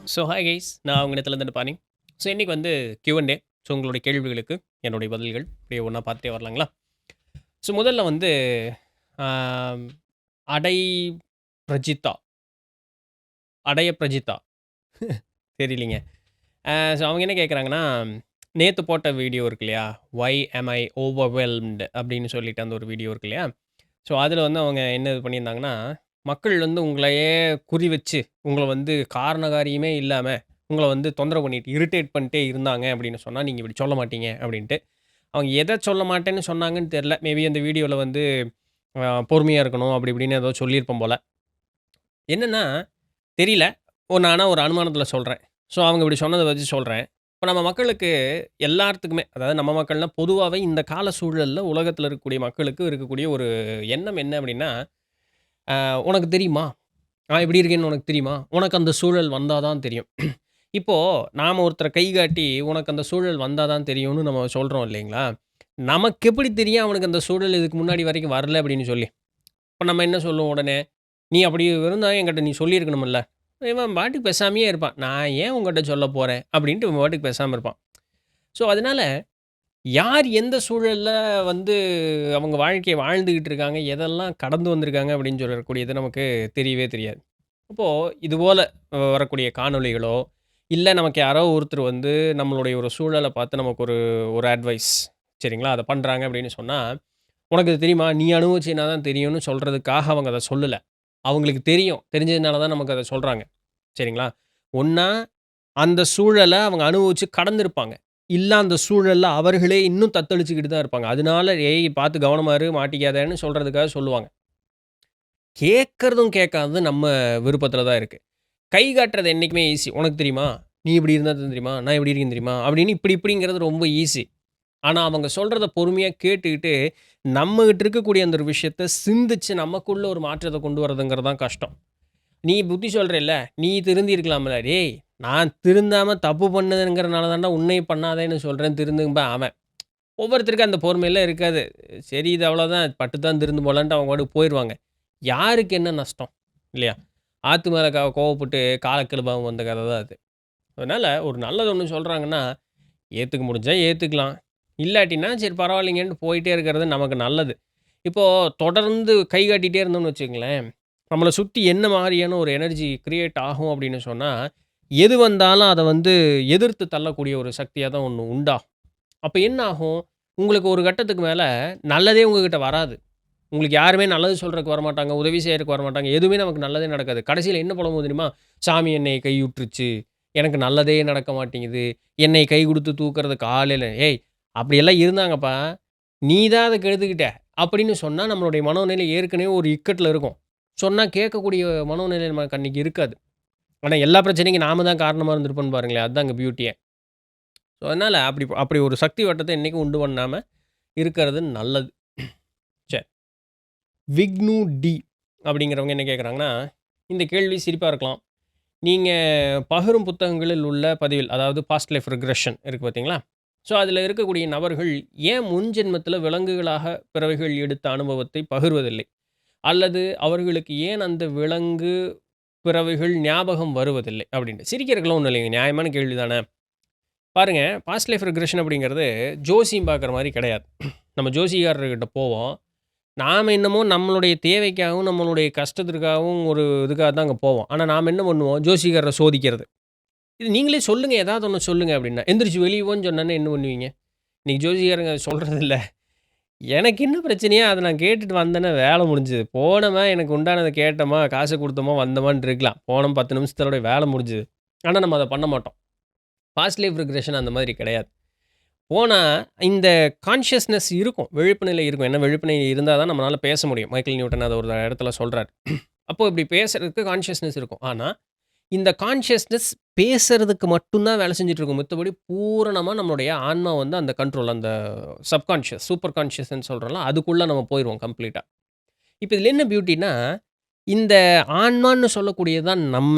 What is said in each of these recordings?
Hi guys, நான் உங்க இடத்துலேருந்து பாணி. இன்னைக்கு வந்து Q&A. உங்களுடைய கேள்விகளுக்கு என்னுடைய பதில்கள் அப்படியே ஒன்றா பார்த்துட்டே வரலாங்களா? முதல்ல வந்து ஆம், அடை பிரஜிதா அடைய பிரஜிதா தெரியலிங்க. அவங்க என்ன கேட்குறாங்கன்னா, நேற்று போட்ட வீடியோ இருக்கு இல்லையா, ஒய் am ஐ ஓவர்வெல்ம்டு அப்படின்னு சொல்லிட்டு அந்த ஒரு வீடியோ இருக்கு இல்லையா. அதில் வந்து அவங்க என்ன இது பண்ணியிருந்தாங்கன்னா, மக்கள் வந்து உங்களையே குறி வச்சு உங்களை வந்து காரண காரியமே இல்லாமல் உங்களை வந்து தொந்தரவு பண்ணிட்டு இரிட்டேட் பண்ணிட்டே இருந்தாங்க அப்படின்னு சொன்னால் நீங்கள் இப்படி சொல்ல மாட்டீங்க அப்படின்ட்டு. அவங்க எதை சொல்ல மாட்டேன்னு சொன்னாங்கன்னு தெரில. மேபி அந்த வீடியோவில் வந்து பொறுமையாக இருக்கணும் அப்படி இப்படின்னு ஏதோ சொல்லியிருப்போம் போல். என்னென்னா தெரியல. நான் ஒரு அனுமானத்தில் சொல்கிறேன். அவங்க இப்படி சொன்னதை வச்சு சொல்கிறேன். இப்போ நம்ம மக்களுக்கு எல்லாத்துக்குமே, அதாவது நம்ம மக்கள்னா பொதுவாகவே இந்த கால சூழலில் உலகத்தில் இருக்கக்கூடிய மக்களுக்கு இருக்கக்கூடிய ஒரு எண்ணம் என்ன அப்படின்னா, உனக்கு தெரியுமா, நான் எப்படி இருக்கேன்னு உனக்கு தெரியுமா, உனக்கு அந்த சூழல் வந்தால் தான் தெரியும். இப்போது நாம் ஒருத்தரை கை காட்டி உனக்கு அந்த சூழல் வந்தால் தான் தெரியும்னு நம்ம சொல்கிறோம் இல்லைங்களா. நமக்கு எப்படி தெரியும் அவனுக்கு அந்த சூழல் இதுக்கு முன்னாடி வரைக்கும் வரல அப்படின்னு சொல்லி. இப்போ நம்ம என்ன சொல்லுவோம் உடனே, நீ அப்படி இருந்தால் என்கிட்ட நீ சொல்லியிருக்கணுமில்ல. இவன் பாட்டுக்கு பேசாமையே இருப்பான். நான் ஏன் உங்கள்கிட்ட சொல்ல போகிறேன் அப்படின்ட்டு இவன் பாட்டுக்கு பேசாமல் இருப்பான். அதனால் யார் எந்த சூழலில் வந்து அவங்க வாழ்க்கையை வாழ்ந்துக்கிட்டு இருக்காங்க, எதெல்லாம் கடந்து வந்திருக்காங்க அப்படின்னு சொல்லக்கூடியது நமக்கு தெரியவே தெரியாது. அப்போது இதுபோல் வரக்கூடிய காணொளிகளோ, இல்லை நமக்கு யாரோ ஒருத்தர் வந்து நம்மளுடைய ஒரு சூழலை பார்த்து நமக்கு ஒரு ஒரு அட்வைஸ், சரிங்களா, அதை பண்ணுறாங்க அப்படின்னு சொன்னால், உனக்கு இது தெரியுமா, நீ அனுபவிச்சினா தான் தெரியும்னு சொல்கிறதுக்காக அவங்க அதை சொல்லலை. அவங்களுக்கு தெரியும், தெரிஞ்சதுனால தான் நமக்கு அதை சொல்கிறாங்க. சரிங்களா. ஒன்றா அந்த சூழலை அவங்க அனுபவித்து கடந்திருப்பாங்க. இல்ல அந்த சூழல்ல அவர்களே இன்னும் தத்தளிச்சுக்கிட்டு தான் இருப்பாங்க. அதனால "ஏய் பார்த்து கவனமா இரு, மாட்டிக்காதன்னு" சொல்றதுக்காக சொல்லுவாங்க. கேட்கறதும் கேட்காததும் நம்ம விருப்பத்தில தான் இருக்கு. கை காட்டுறது என்னைக்குமே ஈஸி. "உனக்கு தெரியுமா? நீ இப்படி இருந்தா தெரியுமா? நான் இப்படி இருக்கேன் தெரியுமா?" அப்படின்னு இப்படிங்கிறது ரொம்ப ஈஸி. ஆனா அவங்க சொல்றத பொறுமையா கேட்டுக்கிட்டு, நம்மகிட்ட இருக்கக்கூடிய அந்த ஒரு விஷயத்த சிந்திச்சு நமக்குள்ள ஒரு மாற்றத்த கொண்டு வரதுங்கிறது தான் கஷ்டம். "நீ புத்தி சொல்றேல்ல, நீ திருந்தியிருக்கலாம்ல." "டேய், நான் திருந்தாம தப்பு பண்ணதுங்கிறனால தான்டா உன்னையும் பண்ணாதேன்னு சொல்றேன், திருந்தும்பேன் அவன்." ஒவ்வொருத்தருக்கும் அந்த பொறுமையெல்லாம் இருக்காது. சரி இது அவ்வளோதான், பட்டு தான் திருந்து போலான்ட்டு அவங்க பாட்டுக்கு போயிருவாங்க. யாருக்கு என்ன நஷ்டம்? இல்லையா? ஆத்து மேல கோவப்பட்டு கால கழுவாம வந்த கதை தான் அது. அதனால ஒரு நல்லது ஒண்ணு சொல்றாங்கன்னா, ஏத்துக்க முடிஞ்சா ஏத்துக்கலாம். இல்லாட்டினா சரி பரவாயில்லைங்கன்ட்டு போயிட்டே இருக்கிறது நமக்கு நல்லது. இப்போ தொடர்ந்து கை காட்டிட்டே இருந்தோம்னு வச்சுக்கங்களேன், நம்மள சுத்தி என்ன மாரியான ஒரு எனர்ஜி கிரியேட் ஆகும் அப்படின்னு சொன்னா, எது வந்தாலும் அத வந்து எதிர்த்து தள்ளக்கூடிய ஒரு சக்தியா தான் ஒண்ணு உண்டாகும். அப்ப என்ன ஆகும்? உங்களுக்கு ஒரு கட்டத்துக்கு மேல நல்லதே உங்ககிட்ட வராது. உங்களுக்கு யாருமே நல்லது சொல்றதுக்கு வரமாட்டாங்க, உதவி செய்றதுக்கு வரமாட்டாங்க. எதுவுமே நமக்கு நல்லதே நடக்காது. கடைசியில என்ன புலம்புவோம் தெரியுமா? "சாமி என்னைய கையுட்டுருச்சு. எனக்கு நல்லதே நடக்க மாட்டேங்குது. என்னைய கை குடுத்து தூக்குறதுக்கு ஆள் இல்ல." ஏய்! அப்படியெல்லாம் இருந்தாங்கப்பா. நீ தான் அத கெடுத்துக்கிட்ட. அப்படின்னு சொன்னா நம்மளுடைய மனோநிலை ஏற்கனவே ஒரு இக்கட்ல இருக்கும். சொன்னா கேட்கக்கூடிய மனோநிலை நமக்கு அன்னைக்கு இருக்காது. ஆனா எல்லா பிரச்சனைக்கும் நாம தான் காரணமா இருந்திருப்போம்னு பாருங்களேன். அதான் அங்க பியூட்டியே. அதனால அப்படி அப்படி ஒரு சக்தி வட்டத்த என்னைக்கும் உண்டு பண்ணாம இருக்கிறது நல்லது. சரி. விக்னு டி அப்படிங்கிறவங்க என்ன கேட்குறாங்கன்னா, இந்த கேள்வி சிரிப்பா இருக்கலாம். நீங்க பகிரும் புத்தகங்களில் உள்ள பதிவில், அதாவது பாஸ்ட் லைஃப் ரிக்ரெஷன் இருக்கு பார்த்தீங்களா? அதில இருக்கக்கூடிய நபர்கள் ஏன் முன் ஜென்மத்தில விலங்குகளாக பிறவிகள் எடுத்த அனுபவத்தை பகிர்வதில்லை? அல்லது அவர்களுக்கு ஏன் அந்த விலங்கு பிறவிகள் ஞாபகம் வருவதில்லை? அப்படின்ட்டு. சிரிக்கிறதுக்குலாம் ஒண்ணும் இல்லைங்க. நியாயமான கேள்வி தானே. பாருங்க, பாஸ்ட் லைஃப் ரிக்ரெஷன் அப்படிங்கிறது ஜோசியம் பார்க்குற மாரி கிடையாது. நம்ம ஜோசியக்காரர்கிட்ட போவோம். நாம என்னமோ நம்மளுடைய தேவைக்காகவும், நம்மளுடைய கஷ்டத்திற்காகவும் ஒரு இதுக்காக தான் அங்க போவோம். ஆனா நாம என்ன பண்ணுவோம்? ஜோசியக்காரர சோதிக்கிறது. "இது நீங்களே சொல்லுங்க, ஏதாவது ஒண்ணு சொல்லுங்க" அப்படின்னா. எந்திரிச்சு வெளிய போன்னு சொன்னோனே என்ன பண்ணுவீங்க? இன்னைக்கு ஜோசியக்காரங்க சொல்றதில்ல. எனக்கு என்ன பிரச்சனையோ அத நான் கேட்டுட்டு வந்தேன்னா வேலை முடிஞ்சுது. போனோமா, எனக்கு உண்டானத கேட்டோமா, காச குடுத்தோமா, வந்தோமான்னு இருக்கலாம். போனோம் 10 நிமிஷத்தோட வேலை முடிஞ்சுது. ஆனா நம்ம அத பண்ண மாட்டோம். பாஸ்ட் லைஃப் ரிக்ரெஷன் அந்த மாதிரி கிடையாது. போனா இந்த கான்ஷியஸ்னஸ் இருக்கும். விழிப்பு நிலை இருக்கும். ஏன்னா விழிப்பு நிலை இருந்தா தான் நம்மளால பேச முடியும். மைக்கேல் நியூட்டன் அத ஒரு இடத்துல சொல்றாரு. அப்போ இப்படி பேசுறதுக்கு கான்ஷியஸ்னஸ் இருக்கும். ஆனா, இந்த கான்ஷியஸ்னஸ் பேசுறதுக்கு மட்டும் தான் வேலை செஞ்சுட்டு இருக்கும். மத்தபடி பூரணமா நம்மளுடைய ஆன்மா வந்து அந்த கண்ட்ரோல், அந்த சப்கான்ஷியஸ், சூப்பர் கான்ஷியஸ்ன்னு சொல்றோம்ல, அதுக்குள்ள நம்ம போயிருவோம் கம்ப்ளீட்டா. இப்ப இதுல என்ன பியூட்டின்னா, இந்த ஆன்மான்னு சொல்லக்கூடியது தான் நம்ம.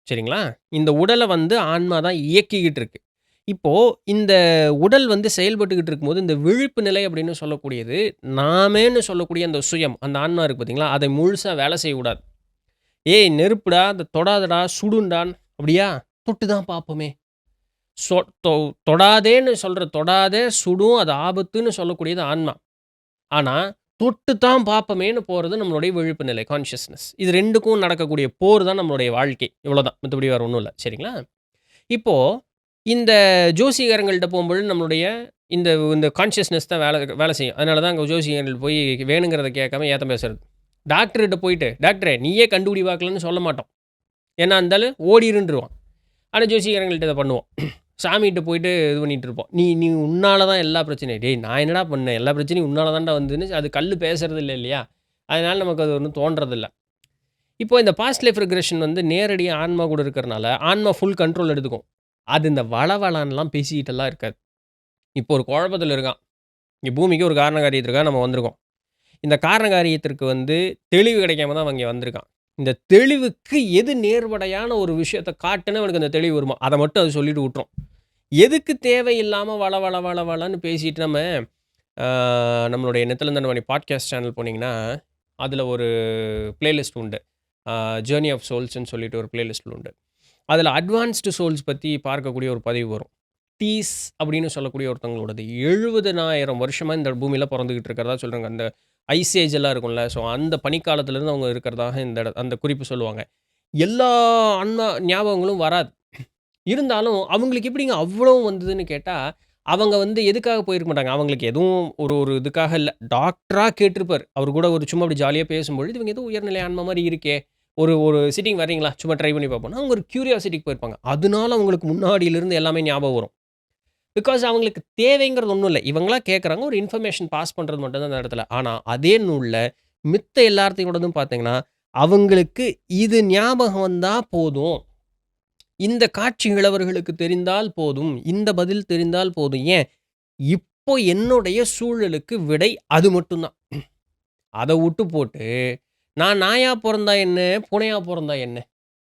சரிங்களா? இந்த உடல வந்து ஆன்மா தான் இயக்கிக்கிட்டு இருக்கு. இப்போ இந்த உடல் வந்து செயல்பட்டுக்கிட்டு இருக்கும்போது, இந்த விழிப்பு நிலை அப்படின்னு சொல்லக்கூடியது, நாமேன்னு சொல்லக்கூடிய அந்த சுயம், அந்த ஆன்மா இருக்கு பார்த்தீங்களா? அதை முழுசா வேலை செய்ய விடாது. "ஏய் நெருப்புடா, அத தொடாதடா, சுடுண்டான்." அப்படியா? தொட்டு தான் பார்ப்போமே. சொ தொ தொடாதேன்னு தொடாதே, சுடும், அது ஆபத்துன்னு சொல்லக்கூடியது ஆன்மா. ஆனா, தொட்டு தான் பார்ப்போமேன்னு போறது நம்மளுடைய விழிப்பு நிலை, கான்ஷியஸ்னஸ். இது 2க்கும் நடக்கக்கூடிய போர் தான் நம்மளுடைய வாழ்க்கை. இவ்வளோதான். மத்தபடி வேற ஒண்ணும் இல்ல. சரிங்களா? இப்போ இந்த ஜோசியக்காரங்கள்ட்ட போம்பொழுது நம்மளுடைய இந்த இந்த கான்ஷியஸ்னஸ் தான் வேலை செய்யும். அதனால தான் அங்க ஜோசியர்கள் போய் வேணுங்கிறத கேட்காம ஏத்தம் பேசுறது. டாக்டர்கிட்ட போயிட்டு, "டாக்டரே நீயே கண்டுபிடி பார்க்கலன்னு" சொல்ல மாட்டோம். ஏன்னா இருந்தாலும் ஓடிருன்ருவான். ஆனா ஜோசியக்காரங்கள்ட்ட இத பண்ணுவோம். சாமிகிட்ட போயிட்டு இது பண்ணிட்டு இருப்போம். "நீ நீ உன்னால தான் எல்லா பிரச்சனையும்." "டேய் நான் என்னடா பண்ணேன்? எல்லா பிரச்சனையும் உன்னால தான்டா வந்ததுன்னு" அது கல்லு பேசுறது இல்ல இல்லையா? அதனால நமக்கு அது ஒண்ணும் தோன்றதில்ல. இப்போ இந்த பாஸ்ட் லைஃப் ரிக்ரெஷன் வந்து நேரடியா ஆன்மா கூட இருக்கிறனால, ஆன்மா ஃபுல் கண்ட்ரோல் எடுத்துக்கும். அது இந்த வளவளான்னுலாம் பேசிக்கிட்டெல்லாம் இருக்காது. இப்போ ஒரு குழப்பத்தில இருக்கான். இங்க பூமிக்கு ஒரு காரண காரியத்திற்காக நம்ம வந்திருக்கோம். இந்த காரண காரியத்திற்கு வந்து தெளிவு கிடைக்காம தான் அவன் இங்க வந்திருக்கான். இந்த தெளிவுக்கு எது நேர்வடையான ஒரு விஷயத்த காட்டுனா அவனுக்கு அந்த தெளிவு வருமோ, அத மட்டும் அது சொல்லிட்டு விட்டுரும். எதுக்கு தேவையில்லாம வளன்னு பேசிட்டு ஆ நம்மளுடைய நித்திலந்தனமணி பாட்காஸ்ட் சேனல் போனீங்கன்னா, அதில ஒரு பிளேலிஸ்ட் உண்டு. ஜர்னி ஆஃப் சோல்ஸ்ன்னு சொல்லிட்டு ஒரு பிளேலிஸ்ட் உண்டு. அதில அட்வான்ஸ்டு சோல்ஸ் பத்தி பார்க்கக்கூடிய ஒரு பதிவு வரும். டீஸ் அப்படின்னு சொல்லக்கூடிய ஒருத்தவங்களோடது 70,000 வருஷமா இந்த பூமியில பொறந்துகிட்டு இருக்கிறதா சொல்றாங்க. அந்த ஐஸ் ஏஜ் எல்லாம் இருக்கும்ல. ஸோ அந்த பனிக்காலத்திலிருந்து அவங்க இருக்கிறதாக அந்த குறிப்பு சொல்லுவாங்க. எல்லா ஆன்மா ஞாபகங்களும் வராது. இருந்தாலும் அவங்களுக்கு எப்படிங்க அவ்வளோ வந்ததுன்னு கேட்டா, அவங்க வந்து எதுக்காக போயிருக்க மாட்டாங்க. அவங்களுக்கு எதுவும் ஒரு ஒரு இதுக்காக இல்ல. டாக்டரா கேட்டிருப்பாரு. அவரு கூட ஒரு சும்மா அப்படி ஜாலியா பேசும்பொழுது, இவங்க ஏதோ உயர்நிலை ஆன்மா மாரி இருக்கே. ஒரு ஒரு சிட்டிங் வர்றீங்களா? சும்மா ட்ரை பண்ணி பார்ப்போம்னா, அவங்க ஒரு கியூரியாசிட்டிக்கு போயிருப்பாங்க. அதனால அவங்களுக்கு முன்னாடியிலிருந்து எல்லாமே ஞாபகம் வரும். பிகாஸ் அவங்களுக்கு தேவைங்கிறது ஒண்ணும் இல்ல. இவங்களா கேட்கறாங்க. ஒரு இன்ஃபர்மேஷன் பாஸ் பண்றது மட்டும் தான் அந்த இடத்துல. ஆனா, அதே நூல்ல மித்த எல்லாத்தையோடதும் பார்த்தீங்கன்னா, அவங்களுக்கு இது ஞாபகம் வந்தா போதும். இந்த காட்சிகள் அவர்களுக்கு தெரிந்தால் போதும். இந்த பதில் தெரிந்தால் போதும். ஏன்? இப்போ என்னுடைய சூழலுக்கு விடை அது மட்டும் தான். அத வுட்டு போட்டு, நான் நாயா பொறந்தா என்ன? பூனையா பொறந்தா என்ன?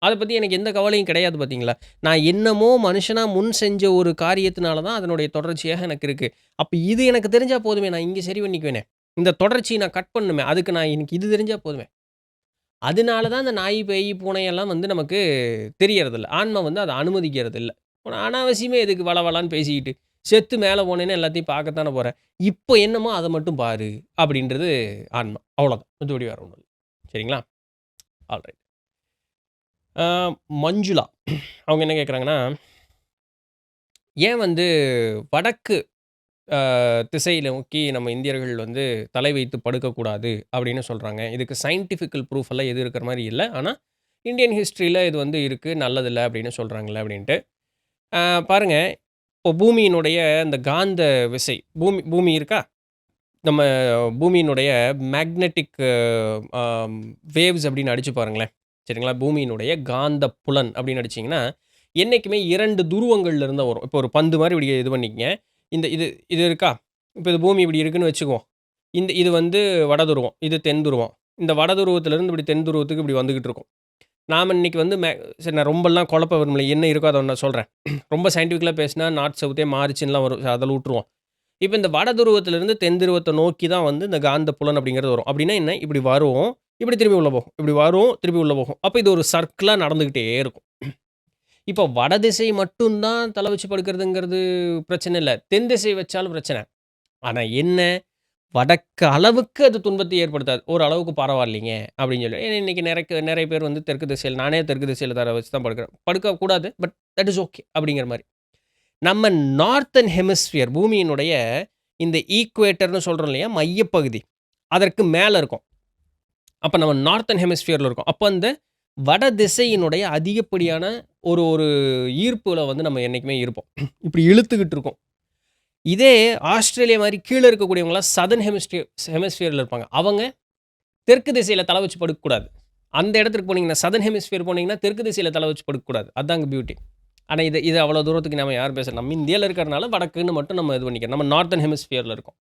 அத பத்தி எனக்கு எந்த கவலையும் கிடையாது பார்த்தீங்களா? நான் என்னமோ மனுஷனா முன் செஞ்ச ஒரு காரியத்தினால தான் அதனுடைய தொடர்ச்சியாக எனக்கு இருக்கு. அப்ப இது எனக்கு தெரிஞ்சா போதுமே. நான் இங்க சரி பண்ணிக்குவேனே. இந்த தொடர்ச்சிய நான் கட் பண்ணணுமே. அதுக்கு எனக்கு இது தெரிஞ்சா போதுமே. அதனால தான் அந்த நாய், பேய், பூனை எல்லாம் வந்து நமக்கு தெரியறதில்ல. ஆன்மா வந்து அத அனுமதிக்கிறதில்ல. அனாவசியமா எதுக்கு வளவளான்னு பேசிக்கிட்டு, செத்து மேல போனேன்னா எல்லாத்தையும் பார்க்கத்தானே போறேன். இப்போ என்னமோ அத மட்டும் பாரு அப்படின்றது ஆன்மா. அவ்வளோதான். மத்தபடி வேற ஒண்ணும் இல்ல. சரிங்களா? ஆல்ரைட். ஆ மஞ்சுளா அவங்க என்ன கேட்குறாங்கன்னா, ஏன் வந்து வடக்கு திசையில நோக்கி நம்ம இந்தியர்கள் வந்து தலை வைத்து படுக்கக்கூடாது அப்படின்னு சொல்றாங்க. இதுக்கு சயின்டிஃபிக்கல் ப்ரூஃப் எல்லாம் எதுவும் இருக்கிற மாரி இல்ல. ஆனா, இந்தியன் ஹிஸ்டரியில இது வந்து இருக்கு. நல்லதில்ல அப்படின்னு சொல்றாங்கல்ல அப்படின்ட்டு. ஆ பாருங்க, இப்போ பூமியினுடைய அந்த காந்த விசை பூமி பூமி இருக்கா? நம்ம பூமியினுடைய மேக்னெட்டிக் வேவ்ஸ் அப்படின்னு அடிச்சு பாருங்களேன். சரிங்களா? பூமியினுடைய காந்த புலன் அப்படின்னு அடிச்சீங்கன்னா, என்னைக்குமே 2 துருவங்கள்ல இருந்து தான் வரும். இப்போ ஒரு பந்து மாரி இப்படி இது பண்ணிக்கங்க. இந்த இது இது இருக்கா? இப்போ இது பூமி இப்படி இருக்குன்னு வச்சுக்குவோம். இது வந்து வட துருவம். இது தென் துருவம். இந்த வட துருவத்திலிருந்து இப்படி தென் துருவத்துக்கு இப்படி வந்துகிட்டு இருக்கும். நாம இன்னைக்கு வந்து சரி நான் ரொம்பலாம் குழப்ப விரும்பல. என்ன இருக்கோ அத நான் சொல்றேன். ரொம்ப சயின்டிஃபிக்கலா பேசினா நார்த் சவுத்தே மாறுச்சுன்னுலாம் வரும். அதெல்லாம் விட்டுருவோம். இப்ப இந்த வட துருவத்திலிருந்து தென் துருவத்த நோக்கி தான் வந்து இந்த காந்த புலன் அப்படிங்கிறது வரும். அப்படின்னா என்ன? இப்படி வரும். இப்படி திரும்பி உள்ள போகும். இப்படி வரும். திருப்பி உள்ள போகும். அப்ப இது ஒரு சர்க்கிளா நடந்துகிட்டே இருக்கும். இப்ப வடதிசை மட்டும் தான் தல வச்சு படுக்கிறதுங்கிறது பிரச்சனை இல்ல. தென் திசை வச்சாலும் பிரச்சனை. ஆனா என்ன? வடக்கு அளவுக்கு அது துன்பத்தை ஏற்படுத்தாது. ஒரு அளவுக்கு பரவாயில்லைங்க அப்படின்னு சொல்லி. ஏன்னா இன்னைக்கு நெறைய பேர் வந்து தெற்கு திசையில நானே தெற்கு திசையில தல வச்சு தான் படுக்கிறேன். படுக்கக்கூடாது. பட் தட் இஸ் ஓகே அப்படிங்கிற மாரி. நம்ம நார்த்தன் ஹெமிஸ்பியர் பூமியினுடைய இந்த ஈக்குவேட்டர்ன்னு சொல்றோம் இல்லையா? மையப்பகுதி. அதற்கு மேல இருக்கும். அப்ப நம்ம நார்த்தன் ஹெமிஸ்பியர்ல இருக்கோம். அப்ப அந்த வட திசையினுடைய அதிகப்படியான ஒரு ஒரு ஈர்ப்புல வந்து நம்ம என்னைக்குமே இருப்போம். இப்படி இழுத்துக்கிட்டு இருக்கோம். இதே ஆஸ்திரேலியா மாரி கீழ இருக்கக்கூடியவங்கலாம் சதர்ன் ஹெமிஸ்பியர்ல இருப்பாங்க. அவங்க தெற்கு திசையில தல வச்சு படுக்கக்கூடாது. அந்த இடத்துக்கு போனீங்கன்னா, சதர்ன் ஹெமிஸ்பியர் போனீங்கன்னா, தெற்கு திசையில தல வச்சு படுக்கக்கூடாது. அதாங்க பியூட்டி. ஆனா இது அவ்வளோ தூரத்துக்கு நம்ம யார் பேசுறோம். நம்ம இந்தியால இருக்கிறனால வடக்குன்னு மட்டும் நம்ம இது பண்ணிக்கிறோம். நம்ம நார்த்தன் ஹெமிஸ்பியர்ல இருக்கோம்.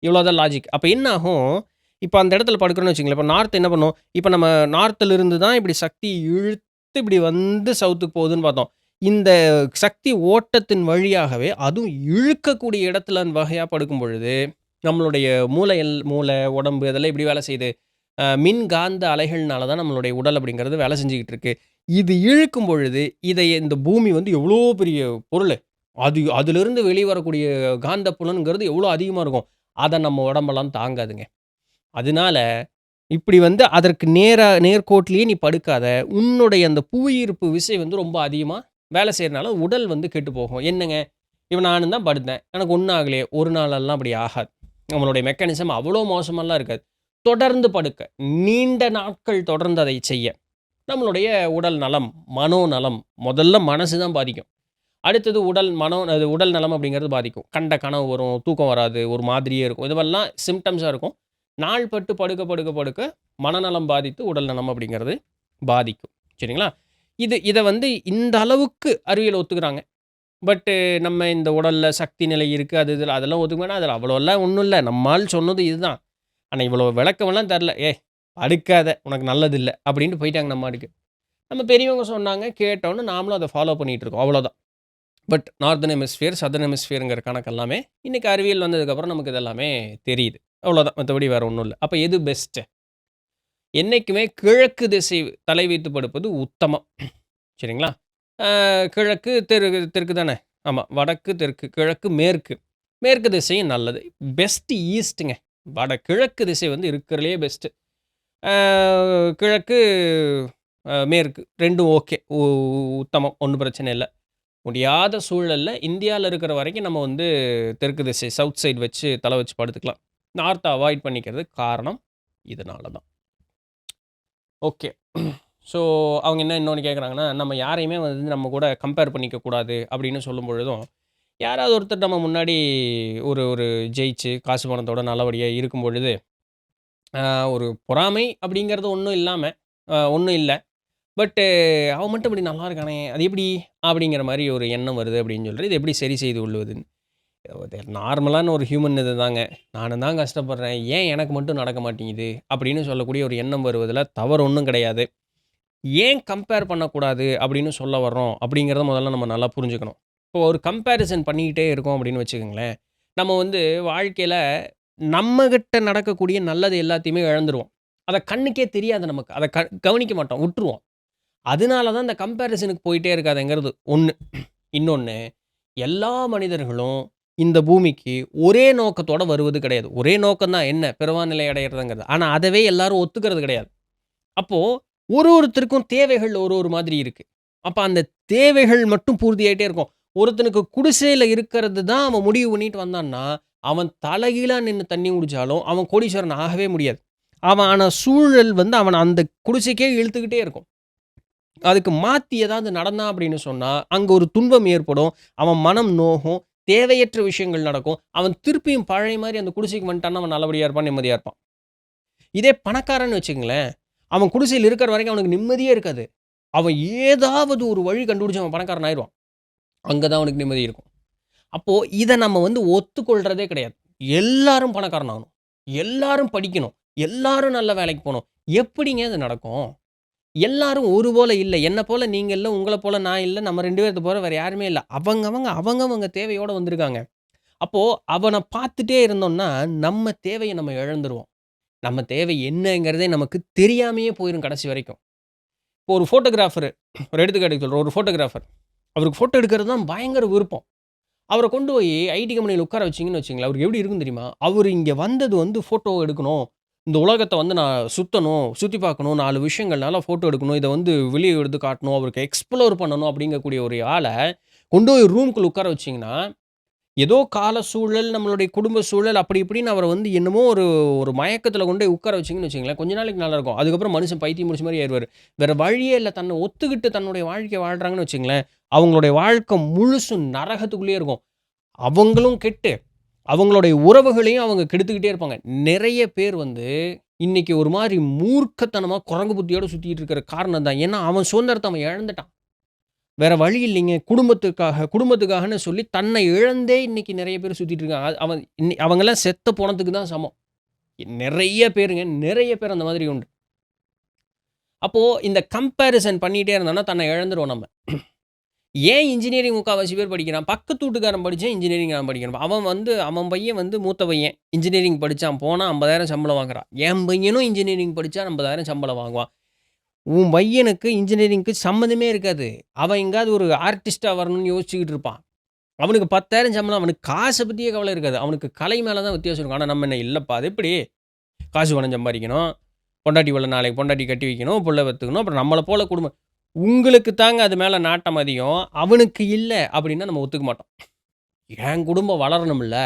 இவ்வளோதான் லாஜிக். அப்ப என்ன ஆகும்? இப்ப அந்த இடத்துல படுக்கிறோம்னு வச்சுக்கங்களேன். இப்ப நார்த் என்ன பண்ணும்? இப்ப நம்ம நார்த்ல இருந்து தான் இப்படி சக்தி இழுத்து இப்படி வந்து சவுத்துக்கு போகுதுன்னு பார்த்தோம். இந்த சக்தி ஓட்டத்தின் வழியாகவே அதுவும் இழுக்கக்கூடிய இடத்துல வகையா படுக்கும் பொழுது, நம்மளுடைய மூளை, உடம்பு அதெல்லாம் எப்படி வேலை செய்யுது? மின்காந்த அலைகள்னால தான் நம்மளுடைய உடல் அப்படிங்கிறது வேலை செஞ்சுக்கிட்டு இருக்கு. இது இழுக்கும் பொழுது, இந்த பூமி வந்து எவ்வளோ பெரிய பொருளு. அதிலிருந்து வெளிவரக்கூடிய காந்த புலன்ங்கிறது எவ்வளோ அதிகமா இருக்கும். அத நம்ம உடம்பெல்லாம் தாங்காதுங்க. அதனால இப்படி வந்து அதற்கு நேர்கோட்டிலேயே நீ படுக்காத. உன்னுடைய அந்த புவியீர்ப்பு விசை வந்து ரொம்ப அதிகமா வேலை செய்றனால உடல் வந்து கெட்டு போகும். என்னங்க, இப்ப நானும் தான் படுத்தேன். எனக்கு ஒண்ணும் ஆகலையே. ஒரு நாளெல்லாம் அப்படி ஆகாது. நம்மளுடைய மெக்கானிசம் அவ்வளோ மோசமாலாம் இருக்காது. தொடர்ந்து படுக்க, நீண்ட நாட்கள் தொடர்ந்து அதை செய்ய, நம்மளுடைய உடல் நலம், மனோநலம் முதல்ல மனசு தான் பாதிக்கும். அடுத்தது உடல் நலம் அப்படிங்கிறது பாதிக்கும். கண்ட கனவு வரும், தூக்கம் வராது, ஒரு மாதிரியே இருக்கும். இதுவெல்லாம் சிம்ப்டம்ஸா இருக்கும். நாள் பட்டு படுக்க மனநலம் பாதித்து உடல் நலம் அப்படிங்கிறது பாதிக்கும். சரிங்களா? இத வந்து இந்த அளவுக்கு அறிவியல் ஒத்துக்கிறாங்க. பட்டு நம்ம இந்த உடல்ல சக்தி நிலை இருக்கு. அது இதுல அதெல்லாம் ஒத்துக்க மாட்டோம். அதில அவ்வளோலாம் ஒண்ணும் இல்ல. நம்ம ஆள் சொன்னது இதுதான். ஆனா இவ்வளோ விளக்கமெல்லாம் தரல. "ஏய் படுக்காத, உனக்கு நல்லது இல்ல." அப்படின்ட்டு போயிட்டாங்க நம்ம பாட்டுக்கு. நம்ம பெரியவங்க சொன்னாங்க, கேட்டோனே நாமளும் அத ஃபாலோ பண்ணிட்டு இருக்கோம். அவ்வளோதான். பட் நார்தர்ன் ஹெமிஸ்பியர், சதர்ன் ஹெமிஸ்பியர்ங்கிற கணக்கு எல்லாமே இன்னைக்கு அறிவியல் வந்ததுக்கப்புறம் நமக்கு இது எல்லாமே தெரியுது. அவ்வளோதான். மத்தபடி வேற ஒண்ணும் இல்ல. அப்ப எது பெஸ்ட்டு? என்னைக்குமே கிழக்கு திசை தலை வைத்து படுப்பது உத்தமம். சரிங்களா? அ கிழக்கு, தெற்கு தானே? ஆமா. வடக்கு, தெற்கு, கிழக்கு, மேற்கு. மேற்கு திசையும் நல்லது. பெஸ்ட் ஈஸ்ட்டுங்க. கிழக்கு திசை வந்து இருக்கிறதுலயே பெஸ்ட்டு. அ கிழக்கு, மேற்கு 2ம் ஓகே. உத்தமம். ஒண்ணும் பிரச்சனை இல்ல. முடியாத சூழல்ல இந்தியால இருக்கிற வரைக்கும் நம்ம வந்து தெற்கு திசை, சவுத் சைடு வச்சு தல வச்சு படுத்துக்கலாம். நார்த்த அவாய்ட் பண்ணிக்கிறதுக்கு காரணம் இதனால தான். ஓகே. ஸோ அவங்க என்ன இன்னொன்னு கேட்குறாங்கன்னா, நம்ம யாரையுமே வந்து நம்ம கூட கம்பேர் பண்ணிக்க கூடாது அப்படின்னு சொல்லும் பொழுதும், யாராவது ஒருத்தர் நம்ம முன்னாடி ஒரு ஒரு ஜெயிச்சு காசு பணத்தோட நல்லபடியா இருக்கும் பொழுது, அ ஒரு பொறாமை அப்படிங்கிறது ஒண்ணும் இல்லாம ஒண்ணும் இல்ல. பட்டு அவன் மட்டும் இப்படி நல்லா இருக்கானே! அது எப்படி? அப்படிங்கிற மாரி ஒரு எண்ணம் வருது அப்படின்னு சொல்லிட்டு, இத எப்படி சரி செய்து கொள்வதுன்னு. அது நார்மலான ஒரு ஹியூமன் இதுதாங்க. நானும் தான் கஷ்டப்படுறேன். ஏன் எனக்கு மட்டும் நடக்க மாட்டேங்குது? அப்படின்னு சொல்லக்கூடிய ஒரு எண்ணம் வருவதில தவறு ஒண்ணும் கிடையாது. ஏன் கம்பேர் பண்ணக்கூடாது அப்படின்னு சொல்ல வர்றோம்? அப்படிங்கிறத முதல்ல நம்ம நல்லா புரிஞ்சுக்கணும். இப்போ ஒரு கம்பேரிசன் பண்ணிக்கிட்டே இருக்கோம் அப்படின்னு வச்சுக்கங்களேன், நம்ம வந்து வாழ்க்கையில நம்மகிட்ட நடக்கக்கூடிய நல்லது எல்லாத்தையுமே இழந்துருவோம். அத கண்ணுக்கே தெரியாது நமக்கு. அத கவனிக்க மாட்டோம். விட்டுருவோம். அதனால தான் இந்த கம்பேரிசனுக்கு போயிட்டே இருக்காதேங்கிறது ஒண்ணு. இன்னொன்னு, எல்லா மனிதர்களும் இந்த பூமிக்கு ஒரே நோக்கத்தோட வருவது கிடையாது. ஒரே நோக்கம் தான் என்ன? பிறவா நிலை அடையறதுங்கிறது. ஆனா அதவே எல்லாரும் ஒத்துக்கிறது கிடையாது. அப்போ ஒருத்தருக்கும் தேவைகள் ஒரு மாதிரி இருக்கு. அப்ப அந்த தேவைகள் மட்டும் பூர்த்தியாயிட்டே இருக்கும். ஒருத்தனுக்கு குடிசையில இருக்கிறது தான் அவன் முடிவு பண்ணிட்டு வந்தான்னா, அவன் தலைகீழா நின்னு தண்ணி குடிச்சாலும், அவன் கோடீஸ்வரன் ஆகவே முடியாது. ஆன சூழல் வந்து அவன அந்த குடிசைக்கே இழுத்துக்கிட்டே இருக்கும். அதுக்கு மாத்தி ஏதாவது நடந்தான் அப்படின்னு சொன்னா, அங்க ஒரு துன்பம் ஏற்படும். அவன் மனம் நோகும். தேவையற்ற விஷயங்கள் நடக்கும். அவன் திருப்பியும் பழைய மாரி அந்த குடிசைக்கு வந்துட்டான்னா, அவன் நல்லபடியா இருப்பான், நிம்மதியா இருப்பான். இதே பணக்காரன்னு வச்சுக்கங்களேன், அவன் குடிசையில இருக்கிற வரைக்கும் அவனுக்கு நிம்மதியே இருக்காது. அவன் ஏதாவது ஒரு வழி கண்டுபிடிச்சு அவன் பணக்காரன் ஆயிருவான். அங்க தான் அவனுக்கு நிம்மதி இருக்கும். அப்போ இத நம்ம வந்து ஒத்துக்கொள்றதே கிடையாது. எல்லாரும் பணக்காரன் ஆகணும். எல்லாரும் படிக்கணும். எல்லாரும் நல்ல வேலைக்கு போணும். எப்படிங்க அது நடக்கும்? எல்லாரும் ஒரு போல இல்ல. என்ன போல நீங்க இல்ல, உங்கள போல நான் இல்ல. நம்ம 2 பேத்த போல வேற யாருமே இல்ல. அவங்கவங்க தேவையோட வந்திருக்காங்க. அப்போ அவன பார்த்துட்டே இருந்தோம்னா, நம்ம தேவைய நம்ம இழந்துருவோம். நம்ம தேவை என்னங்கிறதே நமக்கு தெரியாமயே போயிரும் கடைசி வரைக்கும். இப்போ ஒரு ஃபோட்டோகிராஃபர் ஒரு எடுத்துக்காட்டுக்கு சொல்றேன். ஒரு ஃபோட்டோகிராஃபர். அவருக்கு ஃபோட்டோ எடுக்கிறது தான் பயங்கர விருப்பம். அவர கொண்டு போய் ஐடி கம்பெனியில உட்கார வச்சீங்கன்னு வச்சுக்கங்களேன், அவருக்கு எப்படி இருக்கும் தெரியுமா? அவரு இங்க வந்தது வந்து ஃபோட்டோ எடுக்கணும். இந்த உலகத்த வந்து நான் சுத்தணும், சுத்தி பார்க்கணும், 4 விஷயங்கள் நல்லா ஃபோட்டோ எடுக்கணும். இத வந்து வெளிய எடுத்து காட்டணும், அவருக்கு எக்ஸ்ப்ளோர் பண்ணணும் அப்படிங்கக்கூடிய ஒரு ஆள கொண்டு போய் ரூம்குள்ள உட்கார வச்சீங்கன்னா, ஏதோ கால சூழல், நம்மளுடைய குடும்ப சூழல் அப்படி இப்படின்னு அவர வந்து என்னமோ ஒரு ஒரு மயக்கத்துல கொண்டு போய் உட்கார வச்சீங்கன்னு வச்சுக்கங்களேன், கொஞ்ச நாளைக்கு நல்லாருக்கும். அதுக்கப்புறம் மனுஷன் பைத்தியம் முடிச்ச மாரி ஆயிருவாரு. வேற வழியே இல்ல. தன்ன ஒத்துக்கிட்டு தன்னுடைய வாழ்க்கைய வாழ்றாங்கன்னு வச்சுக்கங்களேன், அவங்களுடைய வாழ்க்கை முழுசும் நரகத்துக்குள்ளேயே இருக்கும். அவங்களும் கெட்டு, அவங்களுடைய உறவுகளையும் அவங்க கெடுத்துக்கிட்டே இருப்பாங்க. நெறைய பேர் வந்து இன்னைக்கு ஒரு மாரி மூர்க்கத்தனமா குரங்கு புத்தியோட சுத்திட்டு இருக்கிற காரணம் தான். ஏன்னா, அவன் சுதந்திரத்த அவன் இழந்துட்டான். வேற வழி இல்லைங்க. குடும்பத்துக்காகன்னு சொல்லி தன்னை இழந்தே இன்னைக்கு நெறைய பேர் சுத்திட்டு இருக்காங்க. அவங்கலாம் செத்த பொணத்துக்கு தான் சமம். நெறைய பேருங்க, நெறைய பேர் அந்த மாதிரி உண்டு. அப்போ இந்த கம்பேரிசன் பண்ணிட்டே இருந்தோம்னா, தன்னை இழந்துருவோம் நம்ம. ஏன் இன்ஜினியரிங் முக்கால்வாசி பேர் படிக்கிறான்? பக்கத்து வீட்டுக்காரன் படிச்சான் இன்ஜினியரிங் நான் படிக்கிறேன். அவன் பையன் வந்து மூத்த பையன் இன்ஜினியரிங் படிச்சான். போனா 50,000 சம்பளம் வாங்குறான். என் பையனும் இன்ஜினியரிங் படிச்சா 50,000 சம்பளம் வாங்குவான். உன் பையனுக்கு இன்ஜினியரிங்க்கு சம்மந்தமே இருக்காது. அவன் எங்கேயாவது ஒரு ஆர்டிஸ்ட்டா வரணும்னு யோசிச்சுக்கிட்டு இருப்பான். அவனுக்கு 10,000 சம்பளம். அவனுக்கு காசை பற்றியே கவலை இருக்காது. அவனுக்கு கலை மேலே தான் வித்தியாசம் இருக்கும். ஆனால் நம்ம என்ன இல்லைப்பா அது எப்படி காசு பணம் சம்பாதிக்கணும், பொண்டாட்டி உள்ள நாளைக்கு பொண்டாட்டி கட்டி வைக்கணும், புள்ள பெற்றுக்கணும், அப்புறம் நம்மளை போல குடும்பம். உங்களுக்கு தாங்க அது மேலே நாட்டம் அதிகம், அவனுக்கு இல்லை அப்படின்னா நம்ம ஒத்துக்க மாட்டோம். என் குடும்பம் வளரணும்ல,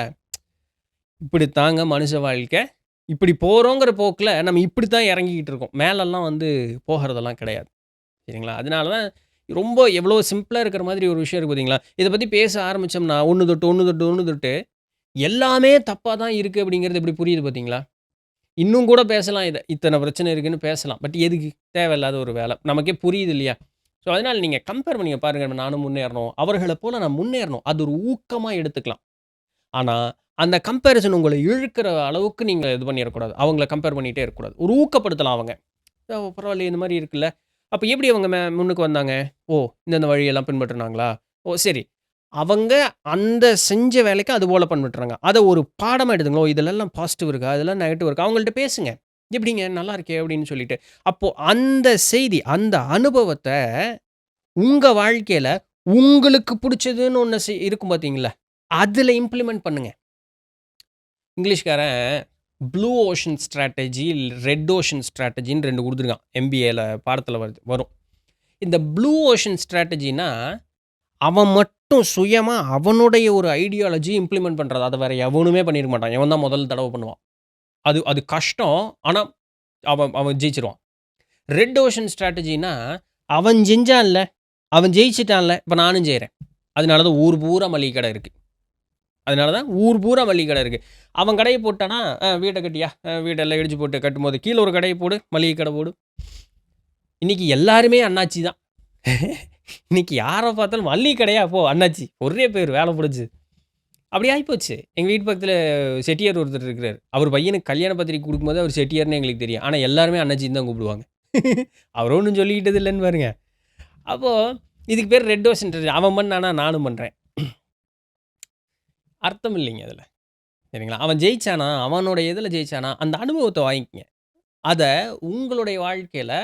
இப்படி தாங்க மனுஷ வாழ்க்கை. இப்படி போகிறோங்கிற போக்கில் நம்ம இப்படி தான் இறங்கிக்கிட்டு இருக்கோம். மேலெல்லாம் வந்து போகிறதெல்லாம் கிடையாது. சரிங்களா? அதனால தான் ரொம்ப எவ்வளோ சிம்பிளாக இருக்கிற மாதிரி ஒரு விஷயம் இருக்குது பார்த்தீங்களா? இதை பற்றி பேச ஆரம்பித்தோம்னா ஒன்று தொட்டு எல்லாமே தப்பாக தான் இருக்குது அப்படிங்கிறது எப்படி புரியுது பார்த்தீங்களா? இன்னும் கூட பேசலாம் இதை. இத்தனை பிரச்சனை இருக்குன்னு பேசலாம். பட் எதுக்கு? தேவையில்லாத ஒரு வேலை. நமக்கே புரியுது இல்லையா? ஸோ அதனால் நீங்கள் கம்பேர் பண்ணிங்க பாருங்கள். நானும் முன்னேறணும், அவர்களை போல் நான் முன்னேறணும். அது ஒரு ஊக்கமாக எடுத்துக்கலாம். ஆனால் அந்த கம்பேரிசன் உங்களை இழுக்கிற அளவுக்கு நீங்கள் இது பண்ணிடக்கூடாது. அவங்கள கம்பேர் பண்ணிகிட்டே இருக்கக்கூடாது. ஒரு ஊக்கப்படுத்தலாம் அவங்க. பரவாயில்லையே இந்த மாதிரி இருக்குல்ல. அப்போ எப்படி அவங்க முன்னுக்கு வந்தாங்க? ஓ இந்தந்த வழியெல்லாம் பின்பற்றினாங்களா? ஓ சரி. அவங்க அந்த செஞ்ச வேலைக்கு அது போல் பின்பற்றுறாங்க. அதை ஒரு பாடமாக எடுத்துங்களோ, இதெல்லாம் பாசிட்டிவ் இருக்கா, இதெல்லாம் நெகட்டிவ் இருக்கா, அவங்கள்ட்ட பேசுங்க. எப்படிங்க நல்லா இருக்கே அப்படின்னு சொல்லிட்டு. அப்போது அந்த செய்தி, அந்த அனுபவத்தை உங்கள் வாழ்க்கையில் உங்களுக்கு பிடிச்சதுன்னு ஒன்று இருக்கும் பார்த்தீங்களா, அதில் இம்ப்ளிமெண்ட் பண்ணுங்க. இங்கிலீஷ்காரன் blue ocean strategy, red ocean ஸ்ட்ராட்டஜின்னு 2 கொடுத்துருக்கான். MBAல பாடத்தில் வரும். இந்த ப்ளூ ஓஷன் ஸ்ட்ராட்டஜினா அவன் மட்டும் சுயமாக அவனுடைய ஒரு ஐடியாலஜி இம்ப்ளிமெண்ட் பண்ணுறது. அதை வேறு எவனுமே பண்ணியிருக்க மாட்டான். எவன் தான் முதல் தடவை பண்ணுவான். அது கஷ்டம். ஆனால் அவன் ஜெயிச்சிருவான். ரெட் ஓஷன் ஸ்ட்ராட்டஜினா அவன் செஞ்சான்ல, அவன் ஜெயிச்சிட்டான்ல, இப்போ நானும் செய்கிறேன். அதனால தான் ஊர் பூரா மளிகை கடை இருக்குது. அவன் கடையை போட்டானா, வீட்டை கட்டியா, வீடெல்லாம் இடிச்சு போட்டு கட்டும்போது கீழே ஒரு கடையை போடு, மளிகை கடை போடு. இன்றைக்கி எல்லாருமே அண்ணாச்சி தான். இன்றைக்கி யாரை பார்த்தாலும் மளிகை கடையா போ அண்ணாச்சி, ஒரே பேர் வேலை முடிஞ்சு. அப்படி ஆகிப்போச்சு. எங்கள் வீட்டு பக்கத்தில் செட்டியார் ஒருத்தர் இருக்கிறார். அவர் பையனுக்கு கல்யாண பத்திரிக்கை கொடுக்கும்போது அவர் செட்டியார்னு எங்களுக்கு தெரியும். ஆனால் எல்லாருமே அண்ணாச்சின்னு தான் கூப்பிடுவாங்க. அவர் ஒன்றும் சொல்லிக்கிட்டது இல்லைன்னு பாருங்க. அப்போது இதுக்கு பேர் ரெட் ஓஷன். அவன் பண்ணானா நானும் பண்ணுறேன். அர்த்தம் இல்லைங்க அதில். சரிங்களா? அவன் ஜெயிச்சானா, அவனோட இதில் ஜெயிச்சானா, அந்த அனுபவத்தை வாங்கிக்கிங்க. அதை உங்களுடைய வாழ்க்கையில்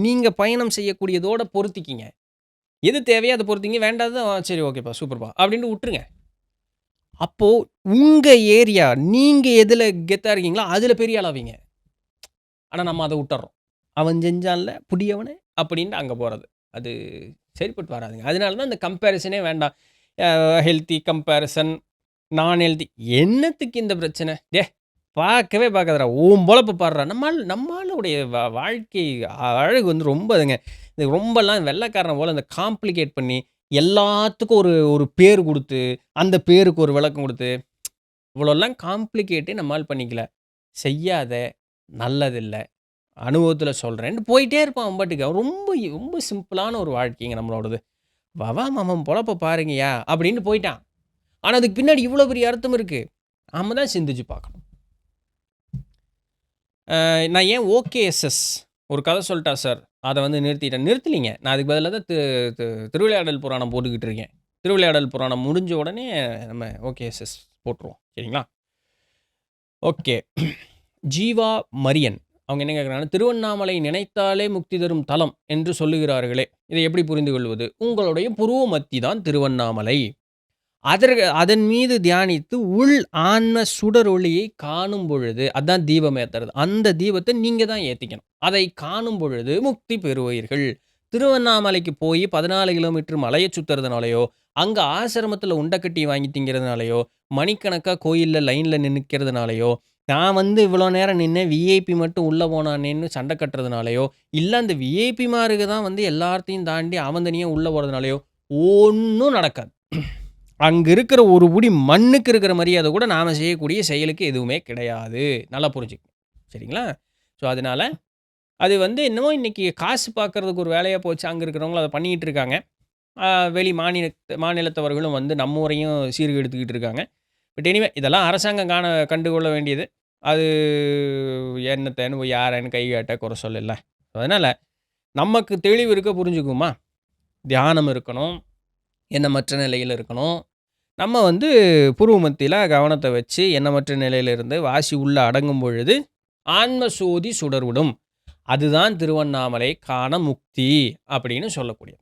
நீங்கள் பயணம் செய்யக்கூடியதோடு பொருத்திக்கிங்க. எது தேவையோ அதை பொறுத்திங்க, வேண்டாத சரி ஓகேப்பா சூப்பர்ப்பா அப்படின்ட்டு விட்டுருங்க. அப்போது உங்கள் ஏரியா நீங்கள் எதில் கெத்தாக இருக்கீங்களோ அதில் பெரிய ஆளாவீங்க. ஆனால் நம்ம அதை விட்டுறோம். அவன் செஞ்சான்ல புடியவனே அப்படின்ட்டு அங்கே போகிறது, அது சரிப்பட்டு வராதுங்க. அதனால தான் இந்த கம்பேரிசனே வேண்டாம். ஹெல்த்தி கம்பேரிசன், நான் ஹெல்த்தி, என்னத்துக்கு இந்த பிரச்சனை? பார்க்கவே பார்க்காதடா, ஓம் பொழப்பு பாடுறா. நம்மளுடைய வாழ்க்கை அழகு வந்து ரொம்ப இதுங்க. இது ரொம்பலாம் வெள்ளைக்காரனை போல் இந்த காம்ப்ளிகேட் பண்ணி எல்லாத்துக்கும் ஒரு பேர் கொடுத்து, அந்த பேருக்கு ஒரு விளக்கம் கொடுத்து, இவ்வளோலாம் காம்ப்ளிகேட்டே நம்மால் பண்ணிக்கல. செய்யாத, நல்லதில்லை, அனுபவத்தில் சொல்கிறேன்னு போயிட்டே இருப்பான். அம்பாட்டுக்கு ரொம்ப ரொம்ப சிம்பிளான ஒரு வாழ்க்கைங்க நம்மளோடது. வவா மாமன் பொழப்ப பாருங்கயா அப்படின்னு போயிட்டான். ஆனால் அதுக்கு பின்னாடி இவ்வளோ பெரிய அர்த்தம் இருக்குது. நாம தான் சிந்திச்சு பார்க்கணும். நான் ஏன் OKSS ஒரு கதை சொல்லிட்டா சார் அதை வந்து நிறுத்தலிங்க. நான் அதுக்கு பதிலாக தான் திருவிளையாடல் புராணம் போட்டுக்கிட்டு இருக்கேன். திருவிளையாடல் புராணம் முடிஞ்ச உடனே நம்ம OKSS போட்டுருவோம். சரிங்களா? ஓகே. ஜீவா மரியன் அவங்க என்ன கேட்குறாங்கன்னா, திருவண்ணாமலை நினைத்தாலே முக்தி தரும் தலம் என்று சொல்லுகிறார்களே, இதை எப்படி புரிந்து கொள்வது? உங்களுடைய புருவ மத்தி தான் திருவண்ணாமலை. அதன் மீது தியானித்து உள் ஆன்ம சுடரொளியை காணும் பொழுது, அதான் தீபம் ஏற்றுறது, அந்த தீபத்தை நீங்கள் தான் ஏற்றிக்கணும். அதை காணும் பொழுது முக்தி பெறுவீர்கள். திருவண்ணாமலைக்கு போய் 14 கிலோமீட்டர் மலையை சுற்றுறதுனாலையோ, அங்கே ஆசிரமத்தில் உண்டக்கட்டி வாங்கி திங்கிறதுனாலையோ, மணிக்கணக்காக கோயிலில் லைனில் நிற்கிறதுனாலையோ, நான் வந்து இவ்வளோ நேரம் நின்று விஐபி மட்டும் உள்ளே போனானேன்னு சண்டை கட்டுறதுனாலையோ, இல்லை அந்த விஐபி மாருக்கு தான் வந்து எல்லாத்தையும் தாண்டி அவன் தனியாக உள்ளே போகிறதுனாலையோ ஒன்றும் நடக்காது. அங்கே இருக்கிற ஒரு புடி மண்ணுக்கு இருக்கிற மரியாதை கூட நாம் செய்யக்கூடிய செயலுக்கு எதுவுமே கிடையாது. நல்லா புரிஞ்சுக்கணும். சரிங்களா? ஸோ அதனால் அது வந்து என்னமோ இன்றைக்கி காசு பார்க்குறதுக்கு ஒரு வேலையாக போச்சு. அங்கே இருக்கிறவங்களும் அதை பண்ணிக்கிட்டு இருக்காங்க. வெளி மாநிலத்தவர்களும் வந்து நம்ம ஊரையும் சீர்கெடுத்துக்கிட்டு இருக்காங்க. பட் எனிவே இதெல்லாம் அரசாங்கம் கண்டுகொள்ள வேண்டியது. அது என்னத்தேன்னு யாரன்னு கை காட்ட குறை சொல்லல. அதனால் நமக்கு தெளிவு இருக்க புரிஞ்சுக்குமா, தியானம் இருக்கணும், எண்ணமற்ற நிலையில இருக்கணும். நம்ம வந்து புருவ மத்தியில கவனத்த வச்சு எண்ணமற்ற நிலையில இருந்து வாசி உள்ள அடங்கும் பொழுது, ஆன்ம சோதி சுடர்விடும். அதுதான் திருவண்ணாமலை காண முக்தி அப்படின்னு சொல்லக்கூடியது.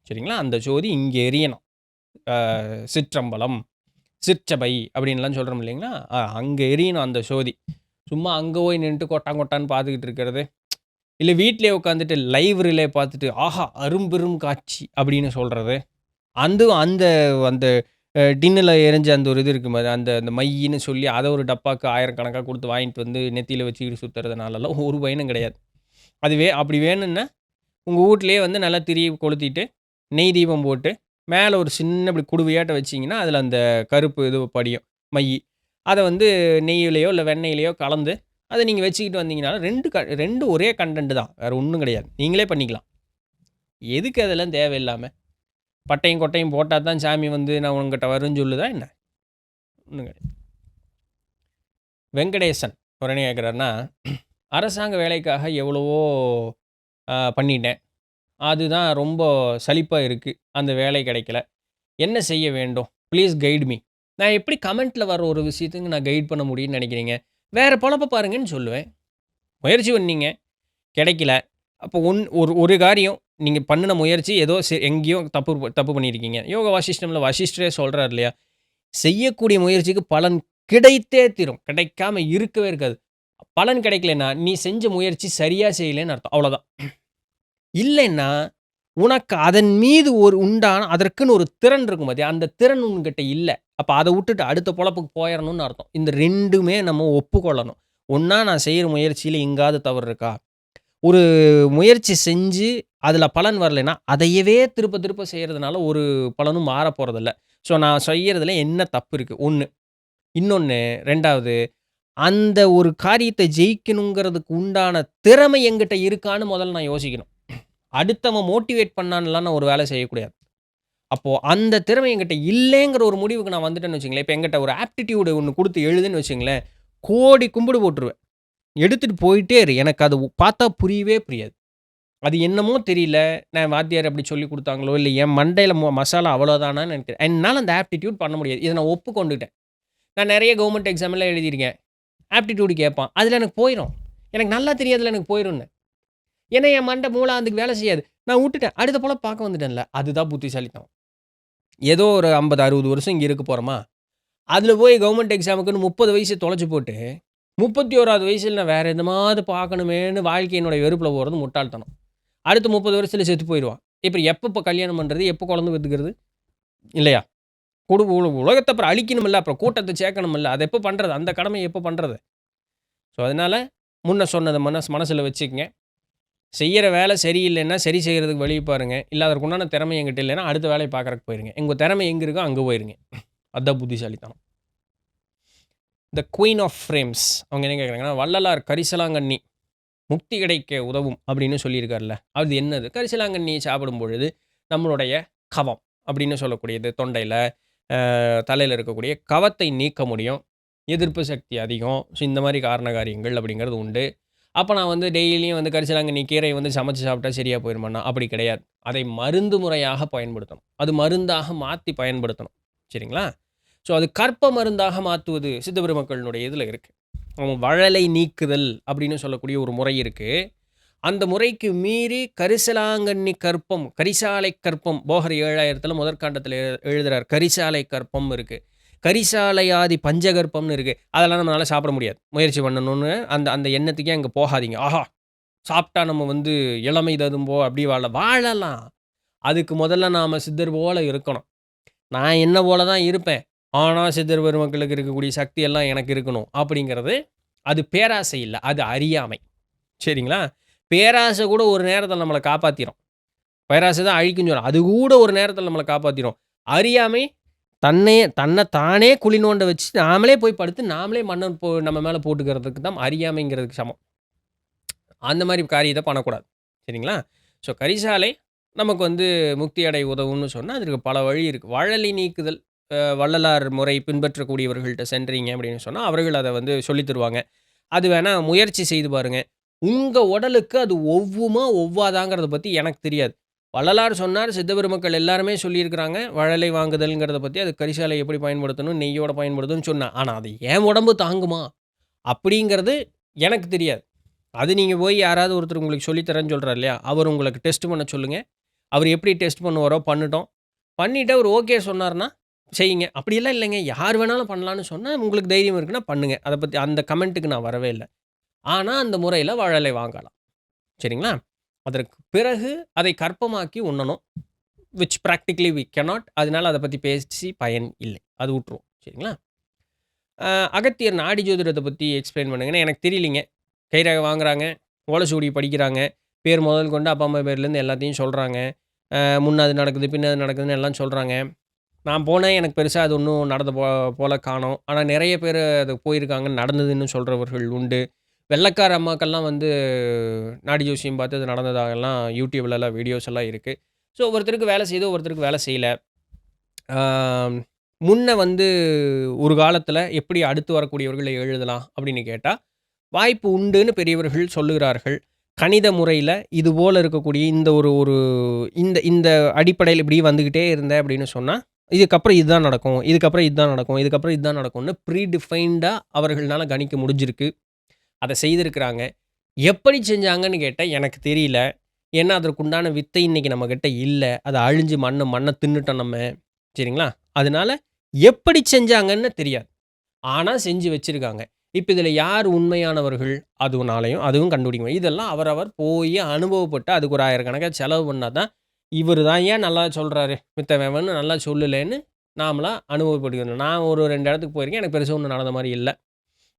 சரிங்களா? அந்த ஜோதி இங்க எரியணும். சிற்றம்பலம், சிற்றபை அப்படின்லாம் சொல்றோம் இல்லைங்களா? அங்க எரியணும் அந்த ஜோதி. சும்மா அங்க போய் நின்னுட்டு கொட்டான்னு பார்த்துக்கிட்டு இருக்கிறது. இல்ல வீட்லயே உட்காந்துட்டு லைவ் ரிலே பார்த்துட்டு, ஆஹா! அரும்பெரும் காட்சி அப்படின்னு சொல்றது. அந்த அந்த அந்த டின்னுல எரிஞ்ச அந்த ஒரு இது இருக்கு பாரு, அந்த அந்த மையின்னு சொல்லி அத ஒரு டப்பாக்கு 1000 குடுத்து வாங்கிட்டு வந்து நெத்தியில வச்சுக்கிட்டு சுத்துறதுனாலலாம் ஒரு பயனும் கிடையாது. அதுவே அப்படி வேணும்னா, உங்க வூட்லயே வந்து நல்லா திரிய கொளுத்திட்டு, நெய் தீபம் போட்டு, மேல ஒரு சின்ன இப்படி குடுவையாட்ட வச்சீங்கன்னா, அதில அந்த கருப்பு இது படியும் மையி. அத வந்து நெய்யிலயோ, இல்ல வெண்ணெயிலயோ கலந்து, அத நீங்க வச்சுக்கிட்டு வந்தீங்கனாலும் 2 ஒரே கன்டென்ட் தான். வேற ஒண்ணும் கிடையாது. நீங்களே பண்ணிக்கலாம். எதுக்கு அதெல்லாம் தேவையில்லாம? பட்டையும், கொட்டையும் போட்டா தான் சாமி வந்து நான் உன்கிட்ட வரும்ன்னு சொல்லுதா என்ன? ஒண்ணும் கிடையாது. வெங்கடேசன் அவர் என்ன கேட்குறாருன்னா, அரசாங்க வேலைக்காக எவ்வளவோ பண்ணிட்டேன். அதுதான் ரொம்ப சலிப்பா இருக்கு. அந்த வேலை கிடைக்கல. என்ன செய்ய வேண்டும்? Please guide me. நான் எப்படி கமெண்ட்ல வர ஒரு விஷயத்துக்கு நான் கைட் பண்ண முடியும்னு நினைக்கிறீங்க? வேற பொழப்ப பாருங்கன்னு சொல்லுவேன். முயற்சி பண்ணீங்க, கிடைக்கல. அப்போ ஒரு ஒரு காரியம் நீங்க பண்ணுன முயற்சி ஏதோ எங்கேயோ தப்பு பண்ணியிருக்கீங்க. யோகா வாசிஷ்டம்ல வசிஷ்டரே சொல்றாரு இல்லையா? செய்யக்கூடிய முயற்சிக்கு பலன் கிடைத்தே தீரும். கிடைக்காம இருக்கவே இருக்காது. பலன் கிடைக்கலன்னா, நீ செஞ்ச முயற்சி சரியா செய்யலன்னு அர்த்தம். அவ்வளோதான். இல்லைன்னா, உனக்கு அதன் மீது ஒரு உண்டான அதற்குன்னு ஒரு திறன் இருக்கும் பாத்தியா, அந்த திறன் உன்கிட்ட இல்ல. அப்ப அத வுட்டுட்டு அடுத்த பொழப்புக்கு போயிறணும்னு அர்த்தம். இந்த 2மே நம்ம ஒப்புக்கொள்ளணும். ஒண்ணா நான் செய்ற முயற்சியில எங்காவது தவறு இருக்கா? ஒரு முயற்சி செஞ்சு அதுல பலன் வரலைன்னா, அதையவே திருப்ப திருப்ப செய்றதுனால ஒரு பலனும் மாறப் போறதில்ல. ஸோ நான் செய்யறதுல என்ன தப்பு இருக்கு? 1. இன்னொன்னு 2வது அந்த ஒரு காரியத்த ஜெயிக்கணுங்கிறதுக்கு உண்டான திறமை என்கிட்ட இருக்கான்னு முதல்ல நான் யோசிக்கணும். அடுத்தவன் மோட்டிவேட் பண்ணான்லாம் நான் ஒரு வேலை செய்யக்கூடாது. அப்போ அந்த திறமை என்கிட்ட இல்லேங்கிற ஒரு முடிவுக்கு நான் வந்துட்டேன்னு வச்சுக்கங்களேன், இப்ப என்கிட்ட ஒரு ஆப்டிட்யூட் ஒண்ணு குடுத்து எழுதுன்னு வச்சுக்கங்களேன், கோடி கும்பிடு போட்டுருவேன். எடுத்துட்டு போயிட்டே இரு. எனக்கு அது பார்த்தா புரியவே புரியாது. அது என்னமோ தெரியல, நான் வாத்தியார் அப்படி சொல்லிக் குடுத்தாங்களோ, இல்ல என் மண்டையில மசாலா அவ்வளோதானான்னு எனக்கு என்னால அந்த ஆப்டிட்யூட் பண்ண முடியாது. இத நான் ஒப்புக்கொண்டுட்டேன். நான் நெறைய கவர்ன்மென்ட் எக்ஸாம்லாம் எழுதியிருக்கேன். ஆப்டிட்யூட் கேட்பான். அதில எனக்கு போயிரும். எனக்கு நல்லா தெரியாதுல எனக்கு போயிரும்ன்னு. ஏன்னா என் மண்டை மூளை அதுக்கு வேலை செய்யாது. நான் வுட்டுட்டேன். அடுத்த போல பார்க்க வந்துட்டேன்ல. அதுதான் புத்திசாலித்தனம். ஏதோ ஒரு 50, 60 வருஷம் இங்க இருக்க போறோமா, அதில போய் கவர்ன்மென்ட் எக்ஸாமுக்குன்னு 30 வயசு தொலைச்சு போட்டு, 31வது வயசுல நான் வேற எதுமாவது பார்க்கணுமேன்னு வாழ்க்கையினுடைய வெறுப்புல போறது முட்டாள்தனம். அடுத்த 30 வருஷத்துல செத்து போயிருவான். இப்ப எப்ப கல்யாணம் பண்றது? எப்ப குழந்தை பெத்துக்கிறது? இல்லையா? உலகத்த அப்புறம் அழிக்கணும்ல, அப்புறம் கூட்டத்த சேர்க்கணும்ல. அத எப்ப பண்றது? அந்த கடமைய எப்ப பண்றது? ஸோ, அதனால முன்ன சொன்னத மனசுல வச்சுக்கங்க. செய்யற வேலை சரியில்லைன்னா, சரி செய்யறதுக்கு வழி பாருங்க. இல்ல அதற்கு உண்டான திறமை என்கிட்ட இல்லைன்னா, அடுத்த வேலைய பார்க்கறக்கு போயிருங்க. உங்க திறமை எங்க இருக்கோ அங்க போயிருங்க. அதான் புத்திசாலித்தனம். த குயின் ஆஃப் ஃப்ரேம்ஸ் அவங்க என்ன கேட்குறாங்கன்னா, வள்ளலார் கரிசலாங்கண்ணி முக்தி கிடைக்க உதவும் அப்படின்னு சொல்லியிருக்கார்ல. அது என்னது? கரிசலாங்கண்ணியை சாப்பிடும் பொழுது நம்மளுடைய கவம் அப்படின்னு சொல்லக்கூடியது தொண்டையில, தலையில இருக்கக்கூடிய கவத்தை நீக்க முடியும். எதிர்ப்பு சக்தி அதிகம். ஸோ இந்த மாரி காரண காரியங்கள் அப்படிங்கிறது உண்டு. அப்ப நான் வந்து டெய்லியும் வந்து கரிசலாங்கண்ணி கீரைய வந்து சமைச்சு சாப்பிட்டா சரியா போயிருமான்னா, அப்படி கிடையாது. அதை மருந்து முறையாக பயன்படுத்தணும். அது மருந்தாக மாத்தி பயன்படுத்தணும். சரிங்களா? ஸோ அது கற்ப மருந்தாக மாத்துவது சித்த பெருமக்களினுடைய இதில இருக்கு. வழலை நீக்குதல் அப்படின்னு சொல்லக்கூடிய ஒரு முறை இருக்கு. அந்த முறைக்கு மீறி கரிசலாங்கண்ணி கற்பம், கரிசாலை கற்பம் போகர் 7000த்துல முதற்காண்டத்துல எழுதுறார். கரிசாலை கற்பம் இருக்கு. கரிசாலையாதி பஞ்சகற்பம்னு இருக்கு. அதெல்லாம் நம்மளால சாப்பிட முடியாது. முயற்சி பண்ணணும்னு அந்த அந்த எண்ணத்துக்கே அங்க போகாதீங்க. ஆஹா! சாப்பிட்டா நம்ம வந்து இளமை ததும்போ அப்படி வாழலாம். அதுக்கு முதல்ல நாம சித்தர் போல இருக்கணும். நான் என்ன போல தான் இருப்பேன். ஆனா சித்தர் பெருமக்களுக்கு இருக்கக்கூடிய சக்தி எல்லாம் எனக்கு இருக்கணும். அப்படிங்கிறது அது பேராசை இல்ல. அது அறியாமை. சரிங்களா? பேராசை கூட ஒரு நேரத்தில நம்மள காப்பாத்திரும். பேராசை தான் அழிக்கும்னு சொல்றோம். அது கூட ஒரு நேரத்தில நம்மள காப்பாத்திரும். அறியாமை தன்ன தானே குழி நோண்ட வச்சு, நாமளே போய் படுத்து, நாமளே மண்ண நம்ம மேல போட்டுக்கிறதுக்கு தான் அறியாமைங்கிறதுக்கு சமம். அந்த மாரி காரியத்த பண்ணக்கூடாது. சரிங்களா? ஸோ கரிசாலை நமக்கு வந்து முக்தி அடைய உதவும்னு சொன்னா, அதற்கு பல வழி இருக்கு. வழலி நீக்குதல் வள்ளலார் முறை பின்பற்றக்கூடியவர்கள்ட்ட சென்றீங்க அப்படின்னு சொன்னா, அவர்கள் அத வந்து சொல்லித் தருவாங்க. அது வேணா முயற்சி செய்து பாருங்க. உங்க உடலுக்கு அது ஒவ்வுமா, ஒவ்வாதாங்கிறத பத்தி எனக்கு தெரியாது. வள்ளலார் சொன்னார், சித்த பெருமக்கள் எல்லாருமே சொல்லியிருக்கிறாங்க. வாழலை வாங்குதல்ங்கிறத பத்தி, அது கரிசாலை எப்படி பயன்படுத்தணும், நெய்யோட பயன்படுத்தணும்னு சொன்னா. ஆனா, அது என் உடம்பு தாங்குமா? அப்படிங்கிறது எனக்கு தெரியாது. அது நீங்க போய் யாராவது ஒருத்தர் உங்களுக்கு சொல்லி தரேன்னு சொல்றாரு இல்லையா? அவர் உங்களுக்கு டெஸ்ட் பண்ண சொல்லுங்க. அவர் எப்படி டெஸ்ட் பண்ணுவாரோ பண்ணட்டும். பண்ணிட்டு அவர் ஓகே சொன்னாருன்னா, செய்யுங்க. அப்படியெல்லாம் இல்லைங்க. யார் வேணாலும் பண்ணலான்னு சொன்னா, உங்களுக்கு தைரியம் இருக்குன்னா பண்ணுங்க. அத பத்தி அந்த கமெண்ட்டுக்கு நான் வரவே இல்ல. ஆனா, அந்த முறையில வாழலை வாங்கலாம். சரிங்களா? அதற்கு பிறகு அதை கற்பமாக்கி உண்ணணும். Which practically we cannot. அதனால அத பத்தி பேசி பயன் இல்லை. அது உட்டுருவோம். சரிங்களா? அ அகத்தியர் நாடி ஜோதிடத்த பத்தி எக்ஸ்ப்ளைன் பண்ணுங்கன்னா, எனக்கு தெரியலைங்க. கைரேகை வாங்குறாங்க, ஓலைச்சுவடி படிக்கிறாங்க, பேர் முதல் கொண்டு அப்பா, அம்மா பேர்லேருந்து எல்லாத்தையும் சொல்றாங்க. முன்ன அது நடக்குது, பின்ன அது நடக்குதுன்னு எல்லாம் சொல்றாங்க. நான் போனேன். எனக்கு பெருசா அது ஒண்ணும் நடந்த போல காணோம். ஆனா நெறைய பேரு அது போயிருக்காங்க, நடந்ததுன்னு சொல்றவர்கள் உண்டு. வெள்ளைக்கார அம்மாக்கள்லாம் வந்து நாடி ஜோசியம் பார்த்து அது நடந்ததாகலாம் YouTubeலலாம் வீடியோஸ் எல்லாம் இருக்கு. ஸோ ஒருத்தருக்கு வேலை செய்யுது, ஒருத்தருக்கு வேலை செய்யல. ஆ முன்ன வந்து ஒரு காலத்தில எப்படி அடுத்து வரக்கூடியவர்கள் எழுதலாம் அப்படின்னு கேட்டா, வாய்ப்பு உண்டுன்னு பெரியவர்கள் சொல்லுகிறார்கள். கணித முறையில இதுபோல இருக்கக்கூடிய இந்த ஒரு ஒரு இந்த இந்த அடிப்படையில இப்படி வந்துகிட்டே இருந்தேன் அப்படின்னு சொன்னா, இதுக்கப்புறம் இதுதான் நடக்கும். இதுக்கப்புறம் இதுதான் நடக்கும். இதுக்கப்புறம் இதுதான் நடக்கும்னு ப்ரீ டிஃபைன்டா அவர்கள்னால கணிக்க முடிஞ்சிருக்கு. அத செய்திருக்கிறாங்க. எப்படி செஞ்சாங்கன்னு கேட்டா எனக்கு தெரியல. ஏன்னா, அதற்குண்டான வித்தை இன்னைக்கு நம்மகிட்ட இல்ல. அது அழிஞ்சு மண்ண மண்ண தின்னுட்டோம் நம்ம. சரிங்களா? அதனால எப்படி செஞ்சாங்கன்னு தெரியாது. ஆனா செஞ்சு வச்சிருக்காங்க. இப்ப இதில யார் உண்மையானவர்கள்? அதுவும் கண்டுபிடிக்க முடியும். இதெல்லாம் அவரவர் போயி அனுபவப்பட்டு அதுக்கு ஒரு 1000 கணக்கா செலவு பண்ணா தான், இவரு தான் ஏன் நல்லா சொல்றாரு, மித்தவன் நல்லா சொல்லலேன்னு நாமளா அனுபவப்பட்டுக்கணும். நான் ஒரு 2 இடத்துக்கு போயிருக்கேன். எனக்கு பெருசா ஒண்ணும் நடந்த மாரி இல்ல.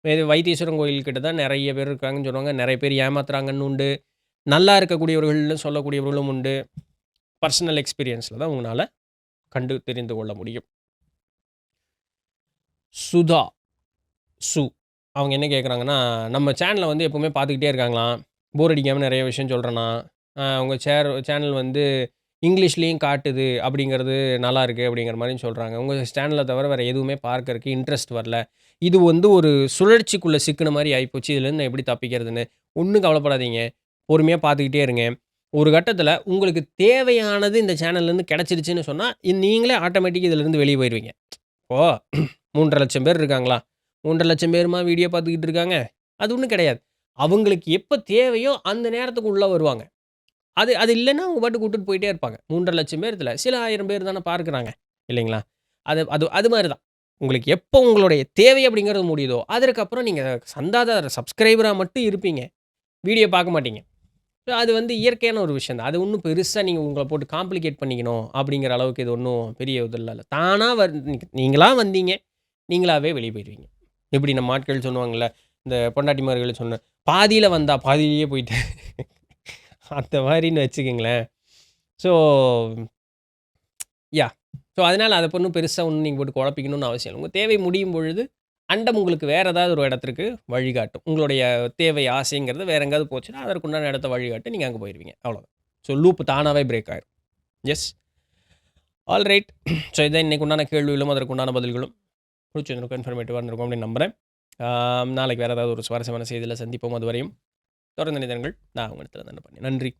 இது வைத்தீஸ்வரன் கோயில் கிட்ட தான் நெறைய பேர் இருக்காங்கன்னு சொல்லுவாங்க. நெறைய பேர் ஏமாத்துறாங்கன்னு உண்டு. நல்லா இருக்கக்கூடியவர்கள்னு சொல்லக்கூடியவர்களும் உண்டு. பர்சனல் எக்ஸ்பீரியன்ஸ்ல தான் உங்கனால கண்டு தெரிந்து கொள்ள முடியும். சுதா, சு அவங்க என்ன கேட்குறாங்கன்னா, நம்ம சேனல வந்து எப்பவுமே பார்த்துக்கிட்டே இருக்காங்களாம். போர் அடிக்காம நெறைய விஷயம் சொல்றேனாம். உங்க சேனல் வந்து இங்கிலீஷ்லயும் காட்டுது அப்படிங்கிறது நல்லாயிருக்கு அப்படிங்கிற மாரியும் சொல்றாங்க. உங்க சேனல தவிர வேற எதுவுமே பார்க்கறக்கு இன்ட்ரெஸ்ட் வரல. இது வந்து ஒரு சுழற்சிக்குள்ள சிக்குன மாரி ஆயிப்போச்சு. இதுலேருந்து நான் எப்படி தப்பிக்கிறதுன்னு. ஒண்ணும் கவலைப்படாதீங்க. பொறுமையா பார்த்துக்கிட்டே இருங்க. ஒரு கட்டத்தில உங்களுக்கு தேவையானது இந்த சேனல்லேருந்து கிடைச்சிருச்சுன்னு சொன்னா, நீங்களே ஆட்டோமேட்டிக்கா இதிலேருந்து வெளிய போயிருவீங்க. இப்போ 3,50,000 பேர் இருக்காங்களா? 3,50,000 பேருமா வீடியோ பார்த்துக்கிட்டு இருக்காங்க? அது ஒண்ணும் கிடையாது. அவங்களுக்கு எப்ப தேவையோ அந்த நேரத்துக்கு உள்ள வருவாங்க. அது அது இல்லன்னா அவங்க பாட்டுக்கு வுட்டுட்டு போயிட்டே இருப்பாங்க. 3,50,000 பேத்துல சில 1000 பேர் தானே பார்க்குறாங்க. இல்லைங்களா? அது அது அது மாரி தான். உங்களுக்கு எப்போ உங்களுடைய தேவை அப்படிங்கிறது முடியுதோ, அதற்கப்புறம் நீங்க சந்தாதாரர், சப்ஸ்கிரைபரா மட்டும் இருப்பீங்க. வீடியோ பார்க்க மாட்டீங்க. அது வந்து இயற்கையான ஒரு விஷயம் தான். அது ஒண்ணும் பெருசா நீங்க உங்கள போட்டு காம்ப்ளிகேட் பண்ணிக்கணும் அப்படிங்கிற அளவுக்கு இது ஒண்ணும் பெரிய இதெல்லாம் இல்ல. தானா நீங்களா வந்தீங்க. நீங்களாவே வெளிய போயிருவீங்க. எப்படி நம்ம ஆட்கள் சொல்லுவாங்கல்ல, இந்த பொண்டாட்டிமார்கள் சொன்ன பாதியில வந்தா பாதியிலேயே போயிட்டு அந்த மாரின்னு வச்சுக்கங்களேன். So yeah! ஸோ அதனால அத ஒண்ணும் பெருசா ஒண்ணும் நீங்க போட்டு குழப்பிக்கணும்னு அவசியம் இல்ல. உங்க தேவை முடியும் பொழுது, அண்டம் உங்களுக்கு வேற ஏதாவது ஒரு இடத்திற்கு வழிகாட்டும். உங்களுடைய தேவை, ஆசைங்கிறது வேற எங்கேயாவது போச்சுன்னா, அதற்குண்டான இடத்த வழிகாட்டி நீங்க அங்க போயிருவீங்க. அவ்வளோதான். ஸோ லூப் தானாவே பிரேக் ஆயிரும். எஸ். All right. ஸோ இதான் இன்னைக்கு உண்டான கேள்விகளும், அதற்குண்டான பதில்களும். புடிச்சிருந்திருக்கும், இன்ஃபர்மேட்டிவா இருந்திருக்கும் அப்படின்னு நம்புறேன். நாளைக்கு வேற ஏதாவது ஒரு சுவாரஸ்யமான செய்தியில சந்திப்போம். அதுவரையும் தொடர்ந்து இணைந்திருங்கள். நான் உங்க இடத்துல நன்றி.